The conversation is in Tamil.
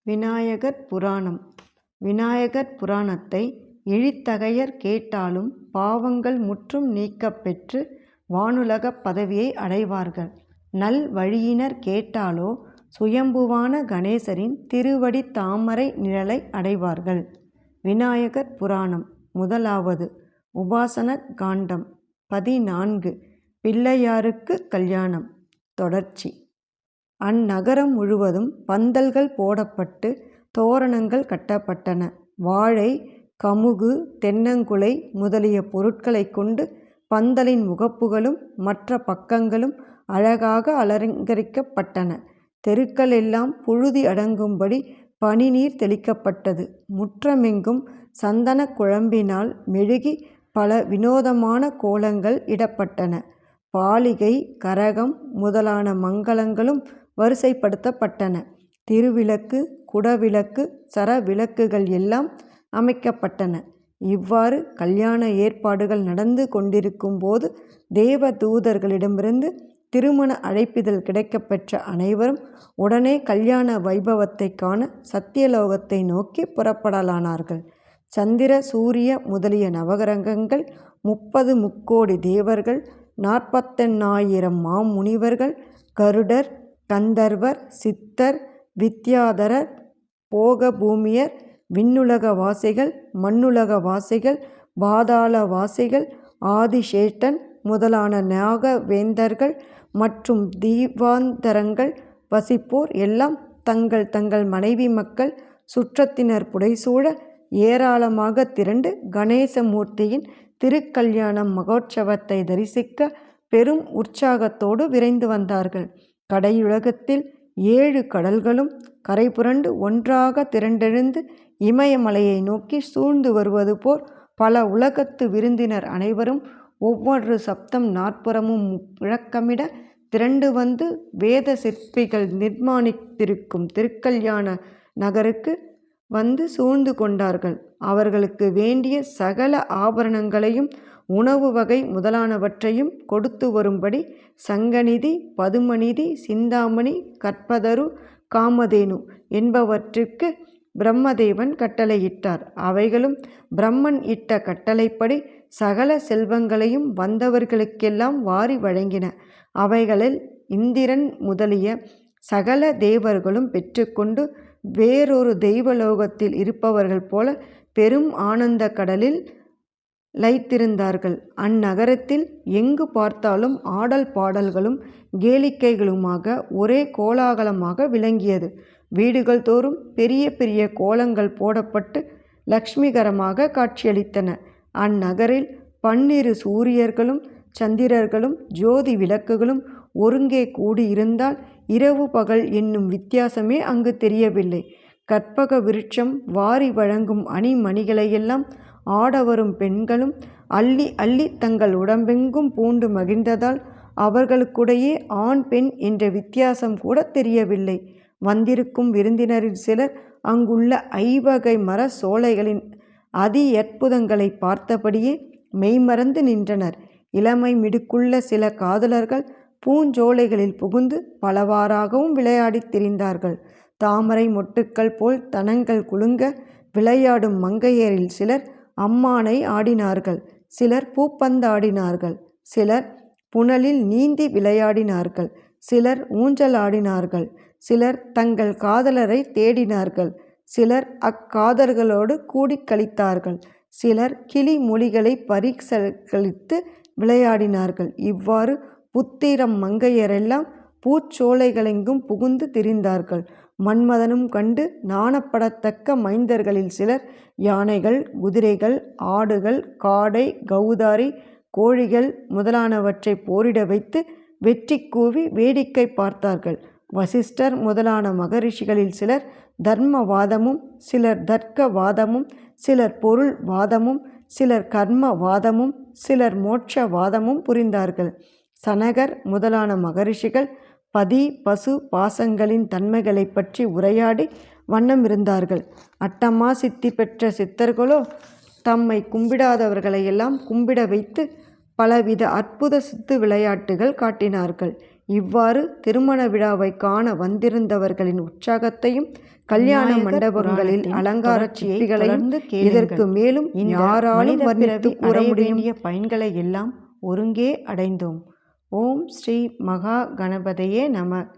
விநாயகர் புராணம். விநாயகர் புராணத்தை இழித்தகையர் கேட்டாலும் பாவங்கள் முற்றும் நீக்கப் பெற்று வானுலகப் பதவியை அடைவார்கள். நல் வழியினர் கேட்டாலோ சுயம்புவான கணேசரின் திருவடித் தாமரை நிழலை அடைவார்கள். விநாயகர் புராணம். முதலாவது உபாசன காண்டம். 14. பிள்ளையாருக்கு கல்யாணம். தொடர்ச்சி. அந்நகரம் முழுவதும் பந்தல்கள் போடப்பட்டு தோரணங்கள் கட்டப்பட்டன. வாழை, கமுகு, தென்னங்குலை முதலிய பொருட்களைக் கொண்டு பந்தலின் முகப்புகளும் மற்ற பக்கங்களும் அழகாக அலங்கரிக்கப்பட்டன. தெருக்கள் எல்லாம் புழுதி அடங்கும்படி பனிநீர் தெளிக்கப்பட்டது. முற்றமெங்கும் சந்தன குழம்பினால் மெழுகி பல வினோதமான கோலங்கள் இடப்பட்டன. பாலிகை, கரகம் முதலான மங்களங்களும் வரிசைப்படுத்தப்பட்டன. திருவிளக்கு, குடவிளக்கு, சரவிளக்குகள் எல்லாம் அமைக்கப்பட்டன. இவ்வாறு கல்யாண ஏற்பாடுகள் நடந்து கொண்டிருக்கும் போது தேவ தூதர்களிடமிருந்து திருமண அழைப்பிதழ் கிடைக்கப்பெற்ற அனைவரும் உடனே கல்யாண வைபவத்தை காண சத்தியலோகத்தை நோக்கி புறப்படலானார்கள். சந்திர, சூரிய முதலிய நவகிரகங்கள், 30 முக்கோடி தேவர்கள், 48,000 மாமுனிவர்கள், கருடர், கந்தர்வர், சித்தர், வித்யாதரர், போகபூமியர், விண்ணுலக வாசிகள், மண்ணுலக வாசிகள், பாதாள வாசிகள், ஆதிசேஷன் முதலான நாகவேந்தர்கள் மற்றும் தீவாந்தரங்கள் வசிப்போர் எல்லாம் தங்கள் தங்கள் மனைவி மக்கள் சுற்றத்தினர் புடைசூழ ஏராளமாக திரண்டு கணேசமூர்த்தியின் திருக்கல்யாண மகோற்சவத்தை தரிசிக்க பெரும் உற்சாகத்தோடு விரைந்து வந்தார்கள். கடையுலகத்தில் 7 கடல்களும் கரை புரண்டு ஒன்றாக திரண்டெழுந்து இமயமலையை நோக்கி சூழ்ந்து வருவது போர் பல உலகத்து விருந்தினர் அனைவரும் ஒவ்வொரு சப்தம் நாற்புறமும் முழக்கமிட திரண்டு வந்து வேத சிற்பிகள் நிர்மாணித்திருக்கும் திருக்கல்யாண நகருக்கு வந்து சூழ்ந்து கொண்டார்கள். அவர்களுக்கு வேண்டிய சகல ஆபரணங்களையும் உணவு வகை முதலானவற்றையும் கொடுத்து வரும்படி சங்கநிதி, பதுமநிதி, சிந்தாமணி, கற்பதரு, காமதேனு என்பவற்றிற்கு பிரம்மதேவன் கட்டளையிட்டார். அவைகளும் பிரம்மன் இட்ட கட்டளைப்படி சகல செல்வங்களையும் வந்தவர்களுக்கெல்லாம் வாரி வழங்கின. அவைகளில் இந்திரன் முதலிய சகல தேவர்களும் பெற்றுக்கொண்டு வேறொரு தெய்வலோகத்தில் இருப்பவர்கள் போல பெரும் ஆனந்த கடலில் லயித்திருந்தார்கள். அந்நகரத்தில் எங்கு பார்த்தாலும் ஆடல் பாடல்களும் கேளிக்கைகளுமாக ஒரே கோலாகலமாக விளங்கியது. வீடுகள் தோறும் பெரிய பெரிய கோலங்கள் போடப்பட்டு லக்ஷ்மிகரமாக காட்சியளித்தன. அந்நகரில் 12 சூரியர்களும் சந்திரர்களும் ஜோதி விளக்குகளும் ஒருங்கே கூடியிருந்தால் இரவு பகல் என்னும் வித்தியாசமே அங்கு தெரியவில்லை. கற்பக விருட்சம் வாரி வழங்கும் அணிமணிகளையெல்லாம் ஆடவரும் பெண்களும் அள்ளி அள்ளி தங்கள் உடம்பெங்கும் பூண்டு மகிழ்ந்ததால் அவர்களுக்குடையே ஆண் பெண் என்ற வித்தியாசம் கூட தெரியவில்லை. வந்திருக்கும் விருந்தினரில் சிலர் அங்குள்ள 5 வகை மர சோலைகளின் அதி அற்புதங்களை பார்த்தபடியே மெய்மறந்து நின்றனர். இளமை மிடுக்குள்ள சில காதலர்கள் பூஞ்சோலைகளில் புகுந்து பலவாறாகவும் விளையாடித் திரிந்தார்கள். தாமரை மொட்டுக்கள் போல் தனங்கள் குலுங்க விளையாடும் மங்கையரில் சிலர் அம்மானை ஆடினார்கள், சிலர் பூப்பந்தாடினார்கள், சிலர் புனலில் நீந்தி விளையாடினார்கள், சிலர் ஊஞ்சல் ஆடினார்கள், சிலர் தங்கள் காதலரை தேடினார்கள், சிலர் அக்காதலர்களோடு கூடி கழித்தார்கள், சிலர் கிளி மொழிகளை பரிசளித்து விளையாடினார்கள். இவ்வாறு புத்திரம் மங்கையரெல்லாம் பூச்சோலைகளெங்கும் புகுந்து திரிந்தார்கள். மன்மதனும் கண்டு நாணப்படத்தக்க மைந்தர்களில் சிலர் யானைகள், குதிரைகள், ஆடுகள், காடை, கௌதாரி, கோழிகள் முதலானவற்றை போரிட வைத்து வெற்றி கூவி வேடிக்கை பார்த்தார்கள். வசிஷ்டர் முதலான மகரிஷிகளில் சிலர் தர்மவாதமும், சிலர் தர்க்க வாதமும், சிலர் பொருள் வாதமும், சிலர் கர்ம வாதமும், சிலர் மோட்ச வாதமும் புரிந்தார்கள். சனகர் முதலான மகரிஷிகள் பதி பசு பாசங்களின் தன்மைகளை பற்றி உரையாடி வண்ணம் இருந்தார்கள். அட்டமா சித்தி பெற்ற சித்தர்களோ தம்மை கும்பிடாதவர்களையெல்லாம் கும்பிட வைத்து பலவித அற்புத சித்து விளையாட்டுகள் காட்டினார்கள். இவ்வாறு திருமண விழாவை காண வந்திருந்தவர்களின் உற்சாகத்தையும் கல்யாண மண்டபங்களில் அலங்கார சிற்பிகளையும் இதற்கு மேலும் யாராலும் வர்ணித்து கூற முடியும் பயன்களை எல்லாம் ஒருங்கே அடைந்தோம். ஓம் ஸ்ரீ மகா கணபதையே நம.